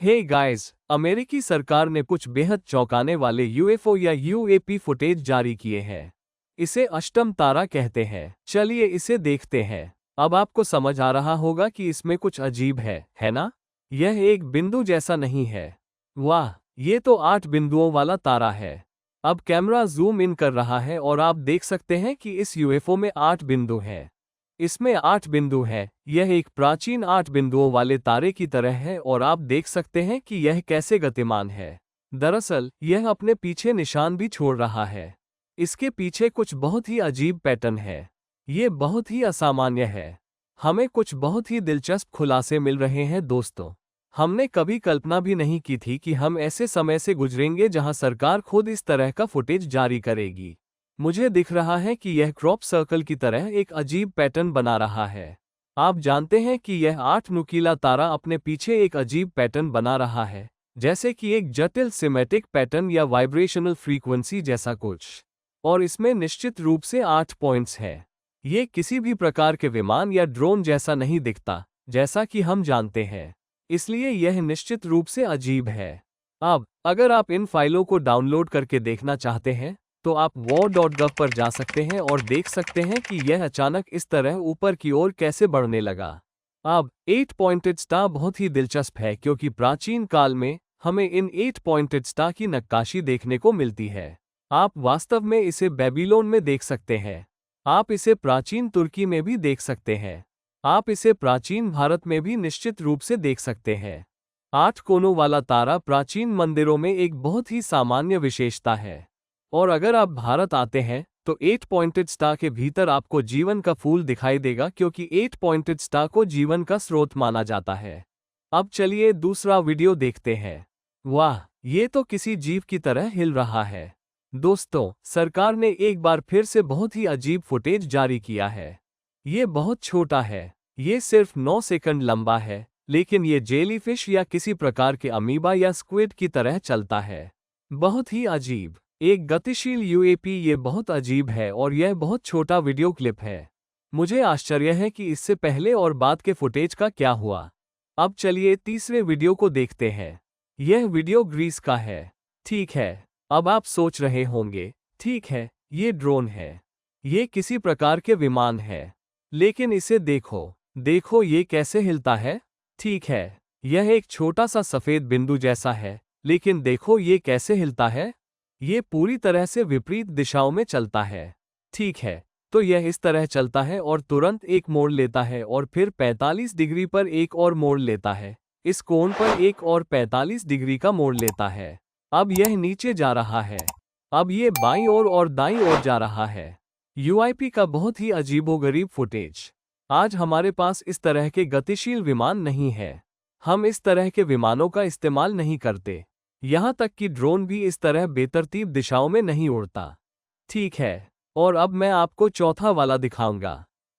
Hey guys, अमेरिकी सरकार ने कुछ बेहद चौंकाने वाले यूएफओ या यूएपी फुटेज जारी किए हैं। इसे अष्टम तारा कहते हैं। चलिए इसे देखते हैं। अब आपको समझ आ रहा होगा कि इसमें कुछ अजीब है ना? यह एक बिंदु जैसा नहीं है। वाह, ये तो 8 बिंदुओं वाला तारा है। अब कैमरा जूम इन कर रहा है और आप देख सकते हैं कि इस यूएफओ में 8 बिंदु हैं। इसमें 8 बिंदु हैं। यह एक प्राचीन 8 बिंदुओं वाले तारे की तरह है और आप देख सकते हैं कि यह कैसे गतिमान है। दरअसल यह अपने पीछे निशान भी छोड़ रहा है। इसके पीछे कुछ बहुत ही अजीब पैटर्न है। ये बहुत ही असामान्य है। हमें कुछ बहुत ही दिलचस्प खुलासे मिल रहे हैं दोस्तों। हमने कभी कल्पना भी नहीं की थी कि हम ऐसे समय से गुजरेंगे जहां सरकार खुद इस तरह का फुटेज जारी करेगी। मुझे दिख रहा है कि यह क्रॉप सर्कल की तरह एक अजीब पैटर्न बना रहा है। आप जानते हैं कि यह 8 नुकीला तारा अपने पीछे एक अजीब पैटर्न बना रहा है, जैसे कि एक जटिल सिमेटिक पैटर्न या वाइब्रेशनल फ्रीक्वेंसी जैसा कुछ। और इसमें निश्चित रूप से 8 पॉइंट्स हैं। ये किसी भी प्रकार के विमान या ड्रोन जैसा नहीं दिखता, जैसा कि हम जानते हैं। इसलिए यह निश्चित रूप से अजीब है। अब अगर आप इन फाइलों को डाउनलोड करके देखना चाहते हैं तो आप war.gov पर जा सकते हैं और देख सकते हैं कि यह अचानक इस तरह ऊपर की ओर कैसे बढ़ने लगा। अब 8 पॉइंटेड स्टार बहुत ही दिलचस्प है क्योंकि प्राचीन काल में हमें इन 8 पॉइंटेड स्टार की नक्काशी देखने को मिलती है। आप वास्तव में इसे बेबीलोन में देख सकते हैं। आप इसे प्राचीन तुर्की में भी देख सकते हैं। आप इसे प्राचीन भारत में भी निश्चित रूप से देख सकते हैं। 8 कोनों वाला तारा प्राचीन मंदिरों में एक बहुत ही सामान्य विशेषता है। और अगर आप भारत आते हैं तो 8 पॉइंटेड स्टार के भीतर आपको जीवन का फूल दिखाई देगा क्योंकि 8 पॉइंटेड स्टार को जीवन का स्रोत माना जाता है। अब चलिए दूसरा वीडियो देखते हैं। वाह, ये तो किसी जीव की तरह हिल रहा है। दोस्तों, सरकार ने एक बार फिर से बहुत ही अजीब फुटेज जारी किया है। ये बहुत छोटा है। ये सिर्फ 9 सेकंड लंबा है, लेकिन ये जेलीफिश या किसी प्रकार के अमीबा या स्क्विड की तरह चलता है। बहुत ही अजीब। एक गतिशील यूएपी। ये बहुत अजीब है और यह बहुत छोटा वीडियो क्लिप है। मुझे आश्चर्य है कि इससे पहले और बाद के फुटेज का क्या हुआ। अब चलिए तीसरे वीडियो को देखते हैं। यह वीडियो ग्रीस का है। ठीक है, अब आप सोच रहे होंगे, ठीक है, ये ड्रोन है। ये किसी प्रकार के विमान है। लेकिन इसे देखो, देखो ये कैसे हिलता है। ठीक है, यह एक छोटा सा सफेद बिंदु जैसा है, लेकिन देखो ये कैसे हिलता है। ये पूरी तरह से विपरीत दिशाओं में चलता है। ठीक है, तो यह इस तरह चलता है और तुरंत एक मोड़ लेता है और फिर 45 डिग्री पर एक और मोड़ लेता है। इस कोण पर एक और 45 डिग्री का मोड़ लेता है। अब यह नीचे जा रहा है। अब ये बाईं ओर और दाईं ओर जा रहा है। यूआईपी का बहुत ही अजीबोगरीब फुटेज। आज हमारे पास इस तरह के गतिशील विमान नहीं है। हम इस तरह के विमानों का इस्तेमाल नहीं करते। यहाँ तक कि ड्रोन भी इस तरह बेतरतीब दिशाओं में नहीं उड़ता। ठीक है, और अब मैं आपको चौथा वाला दिखाऊंगा।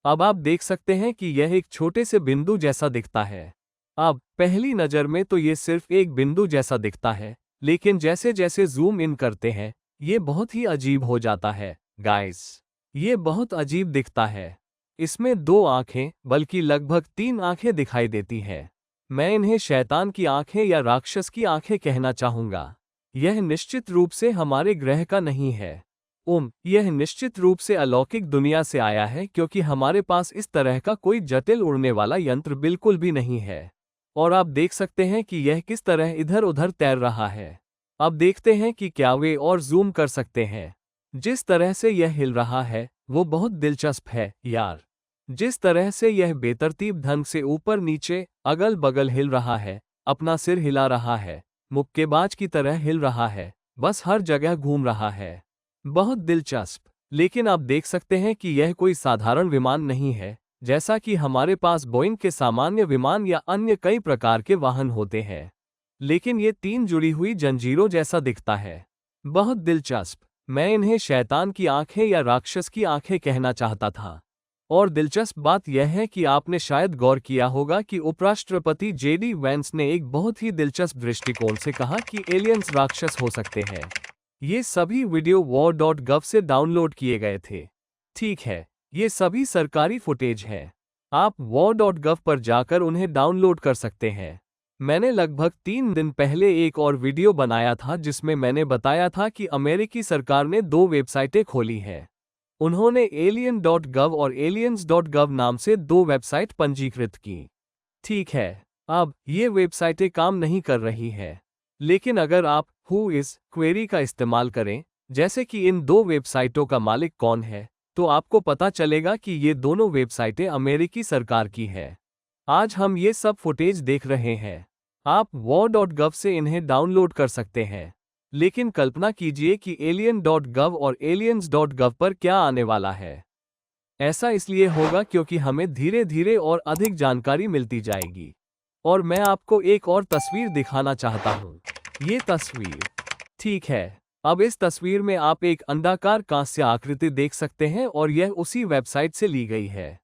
अब आप देख सकते हैं कि यह एक छोटे से बिंदु जैसा दिखता है। अब पहली नज़र में तो ये सिर्फ एक बिंदु जैसा दिखता है, लेकिन जैसे जैसे जूम इन करते हैं ये बहुत ही अजीब हो जाता है। गाइस, ये बहुत अजीब दिखता है। इसमें 2 आंखें, बल्कि लगभग 3 आंखें दिखाई देती हैं। मैं इन्हें शैतान की आंखें या राक्षस की आंखें कहना चाहूंगा। यह निश्चित रूप से हमारे ग्रह का नहीं है। यह निश्चित रूप से अलौकिक दुनिया से आया है क्योंकि हमारे पास इस तरह का कोई जटिल उड़ने वाला यंत्र बिल्कुल भी नहीं है। और आप देख सकते हैं कि यह किस तरह इधर उधर तैर रहा है। अब देखते हैं कि क्या वे और जूम कर सकते हैं। जिस तरह से यह हिल रहा है वो बहुत दिलचस्प है यार। जिस तरह से यह बेतरतीब ढंग से ऊपर नीचे अगल बगल हिल रहा है, अपना सिर हिला रहा है, मुक्केबाज की तरह हिल रहा है, बस हर जगह घूम रहा है। बहुत दिलचस्प। लेकिन आप देख सकते हैं कि यह कोई साधारण विमान नहीं है, जैसा कि हमारे पास बोइंग के सामान्य विमान या अन्य कई प्रकार के वाहन होते हैं। लेकिन ये 3 जुड़ी हुई जंजीरों जैसा दिखता है। बहुत दिलचस्प। मैं इन्हें शैतान की आंखें या राक्षस की आंखें कहना चाहता था। और दिलचस्प बात यह है कि आपने शायद गौर किया होगा कि उपराष्ट्रपति जेडी वेंस ने एक बहुत ही दिलचस्प दृष्टिकोण से कहा कि एलियंस राक्षस हो सकते हैं। ये सभी वीडियो war.gov से डाउनलोड किए गए थे। ठीक है, ये सभी सरकारी फुटेज हैं। आप war.gov पर जाकर उन्हें डाउनलोड कर सकते हैं। मैंने लगभग 3 दिन पहले एक और वीडियो बनाया था जिसमें मैंने बताया था कि अमेरिकी सरकार ने 2 वेबसाइटें खोली हैं। उन्होंने alien.gov और aliens.gov नाम से 2 वेबसाइट पंजीकृत की। ठीक है, अब ये वेबसाइटें काम नहीं कर रही हैं। लेकिन अगर आप हु इज क्वेरी का इस्तेमाल करें, जैसे कि इन 2 वेबसाइटों का मालिक कौन है, तो आपको पता चलेगा कि ये दोनों वेबसाइटें अमेरिकी सरकार की है। आज हम ये सब फुटेज देख रहे हैं। आप war.gov से इन्हें डाउनलोड कर सकते हैं। लेकिन कल्पना कीजिए कि alien.gov और aliens.gov पर क्या आने वाला है। ऐसा इसलिए होगा क्योंकि हमें धीरे धीरे और अधिक जानकारी मिलती जाएगी। और मैं आपको एक और तस्वीर दिखाना चाहता हूँ। ये तस्वीर, ठीक है, अब इस तस्वीर में आप एक अंडाकार कांस्य आकृति देख सकते हैं और यह उसी वेबसाइट से ली गई है।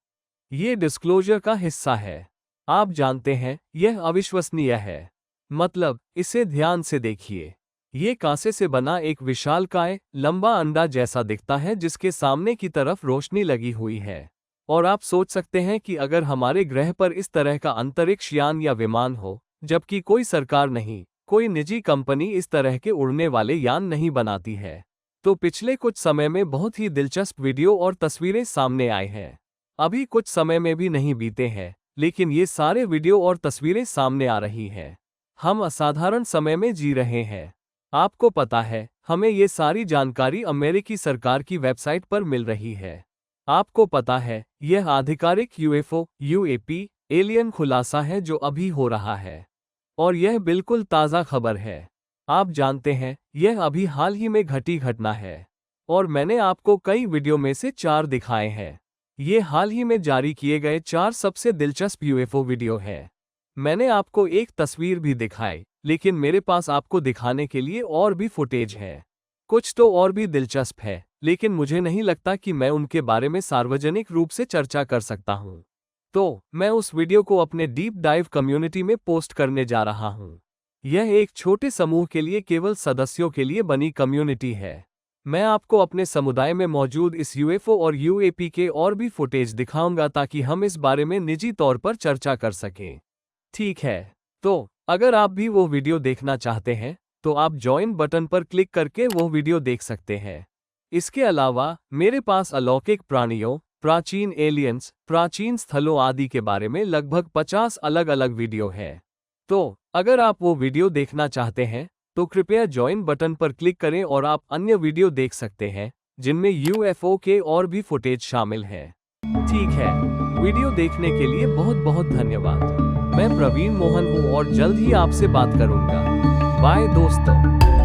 ये डिस्क्लोजर का हिस्सा है। आप जानते हैं, यह अविश्वसनीय है। मतलब, इसे ध्यान से देखिए। ये कांसे से बना एक विशालकाय, लंबा अंडा जैसा दिखता है जिसके सामने की तरफ रोशनी लगी हुई है। और आप सोच सकते हैं कि अगर हमारे ग्रह पर इस तरह का अंतरिक्ष यान या विमान हो, जबकि कोई सरकार नहीं, कोई निजी कंपनी इस तरह के उड़ने वाले यान नहीं बनाती है, तो पिछले कुछ समय में बहुत ही दिलचस्प वीडियो और तस्वीरें सामने आए हैं। अभी कुछ समय में भी नहीं बीते हैं, लेकिन ये सारे वीडियो और तस्वीरें सामने आ रही हैं। हम असाधारण समय में जी रहे हैं। आपको पता है, हमें ये सारी जानकारी अमेरिकी सरकार की वेबसाइट पर मिल रही है। आपको पता है, यह आधिकारिक यूएफओ यूएपी एलियन खुलासा है जो अभी हो रहा है। और यह बिल्कुल ताज़ा खबर है। आप जानते हैं, यह अभी हाल ही में घटी घटना है। और मैंने आपको कई वीडियो में से 4 दिखाए हैं। ये हाल ही में जारी किए गए 4 सबसे दिलचस्प यूएफओ वीडियो हैं। मैंने आपको एक तस्वीर भी दिखाई, लेकिन मेरे पास आपको दिखाने के लिए और भी फुटेज है। कुछ तो और भी दिलचस्प है, लेकिन मुझे नहीं लगता कि मैं उनके बारे में सार्वजनिक रूप से चर्चा कर सकता हूँ। तो मैं उस वीडियो को अपने डीप डाइव कम्युनिटी में पोस्ट करने जा रहा हूँ। यह एक छोटे समूह के लिए केवल सदस्यों के लिए बनी कम्युनिटी है। मैं आपको अपने समुदाय में मौजूद इस यूएफओ और यूएपी के और भी फुटेज दिखाऊंगा ताकि हम इस बारे में निजी तौर पर चर्चा कर सकें। ठीक है, तो अगर आप भी वो वीडियो देखना चाहते हैं, तो आप ज्वाइन बटन पर क्लिक करके वो वीडियो देख सकते हैं। इसके अलावा मेरे पास अलौकिक प्राणियों, प्राचीन एलियंस, प्राचीन स्थलों आदि के बारे में लगभग 50 अलग अलग वीडियो हैं। तो अगर आप वो वीडियो देखना चाहते हैं, तो कृपया ज्वाइन बटन पर क्लिक करें और आप अन्य वीडियो देख सकते हैं, जिनमें यूएफओ के और भी फुटेज शामिल हैं। ठीक है, वीडियो देखने के लिए बहुत बहुत धन्यवाद। मैं प्रवीण मोहन हूँ और जल्द ही आपसे बात करूँगा। बाय दोस्तों।